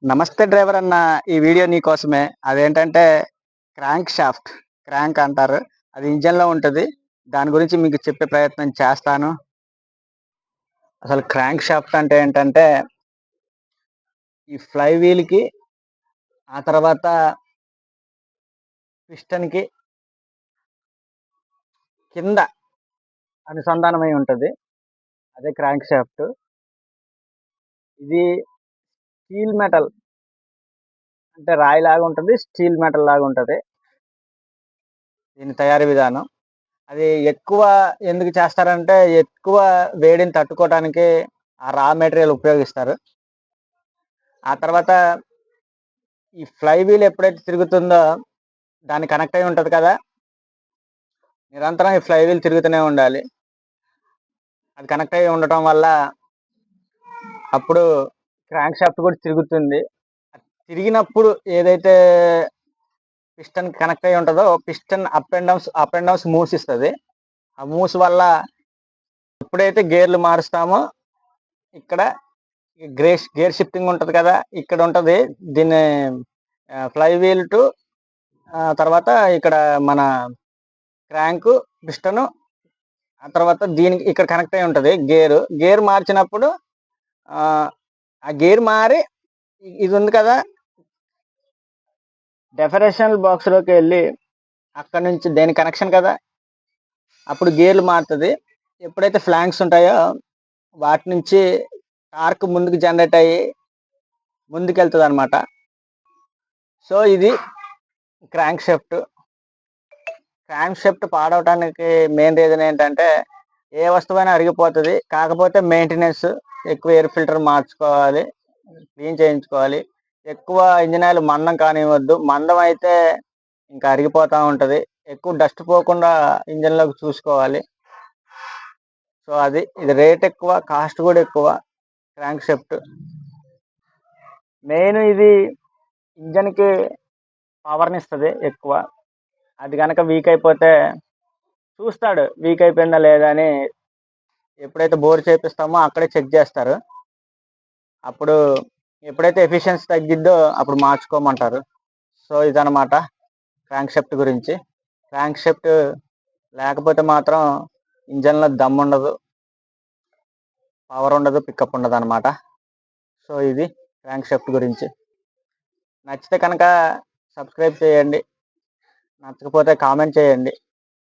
నమస్తే డ్రైవర్ అన్న. ఈ వీడియో నీకోసమే. అదేంటంటే క్రాంక్ షాఫ్ట్, క్రాంక్ అంటారు. అది ఇంజన్లో ఉంటుంది. దాని గురించి మీకు చెప్పే ప్రయత్నం చేస్తాను. అసలు క్రాంక్ షాఫ్ట్ అంటే ఏంటంటే ఈ ఫ్లై వీల్కి, ఆ తర్వాత పిస్టన్కి కింద అనుసంధానమై ఉంటుంది. అదే క్రాంక్ షాఫ్ట్. ఇది స్టీల్ మెటల్, అంటే రాయి లాగా ఉంటుంది, స్టీల్ మెటల్ లాగా ఉంటుంది దీని తయారీ విధానం. అది ఎక్కువ ఎందుకు చేస్తారంటే ఎక్కువ వేడిని తట్టుకోవడానికి ఆ రా మెటీరియల్ ఉపయోగిస్తారు. ఆ తర్వాత ఈ ఫ్లై వీల్ ఎప్పుడైతే తిరుగుతుందో దాన్ని కనెక్ట్ అయి ఉంటుంది కదా, నిరంతరం ఈ ఫ్లై వీల్ తిరుగుతూనే ఉండాలి. అది కనెక్ట్ అయి ఉండటం వల్ల అప్పుడు క్రాంక్ షాఫ్ట్ కూడా తిరుగుతుంది. తిరిగినప్పుడు ఏదైతే పిస్టన్ కనెక్ట్ అయి ఉంటుందో piston up and downs moves ఇస్తుంది. ఆ మూవ్స్ వల్ల ఎప్పుడైతే గేర్లు మారుస్తామో ఇక్కడ గేర్ షిఫ్టింగ్ ఉంటుంది కదా, ఇక్కడ ఉంటుంది. దీన్ని ఫ్లై వీల్ టు తర్వాత ఇక్కడ మన క్రాంక్ పిస్టన్, ఆ తర్వాత దీనికి ఇక్కడ కనెక్ట్ అయి ఉంటుంది గేర్ మార్చినప్పుడు ఆ గేర్ మారి ఇది ఉంది కదా డెఫరేషన్ బాక్స్లోకి వెళ్ళి అక్కడ నుంచి దేని కనెక్షన్ కదా, అప్పుడు గేర్లు మారుతుంది. ఎప్పుడైతే ఫ్లాంక్స్ ఉంటాయో వాటి నుంచి టార్క్ ముందుకు జనరేట్ అయ్యి ముందుకు వెళ్తుంది అనమాట. సో ఇది క్రాంక్ షాఫ్ట్ పాడవటానికి మెయిన్ రీజన్ ఏంటంటే ఏ వస్తువైనా అరిగిపోతుంది. కాకపోతే మెయింటెనెన్స్ ఎక్కువ, ఎయిర్ ఫిల్టర్ మార్చుకోవాలి, క్లీన్ చేయించుకోవాలి. ఎక్కువ ఇంజిన్ ఆయిల్ మందం కానివ్వద్దు. మందం అయితే ఇంకా అరిగిపోతూ ఉంటుంది. ఎక్కువ డస్ట్ పోకుండా ఇంజన్లోకి చూసుకోవాలి. సో ఇది రేట్ ఎక్కువ, కాస్ట్ కూడా ఎక్కువ. క్రాంక్ షాఫ్ట్ మెయిన్ ఇది ఇంజన్కి పవర్ని ఇస్తుంది ఎక్కువ. అది కనుక వీక్ అయిపోతే చూస్తాడు వీక్ అయిపోయిందా లేదా అని. ఎప్పుడైతే బోర్ చేపిస్తామో అక్కడే చెక్ చేస్తారు. అప్పుడు ఎప్పుడైతే ఎఫిషియన్సీ తగ్గిద్దో అప్పుడు మార్చుకోమంటారు. సో ఇదనమాట క్రాంక్ షాఫ్ట్ గురించి. క్రాంక్ షాఫ్ట్ లేకపోతే మాత్రం ఇంజన్లో దమ్ ఉండదు, పవర్ ఉండదు, పికప్ ఉండదు అనమాట. సో ఇది క్రాంక్ షాఫ్ట్ గురించి. నచ్చితే కనుక సబ్స్క్రైబ్ చేయండి, నచ్చకపోతే కామెంట్ చేయండి.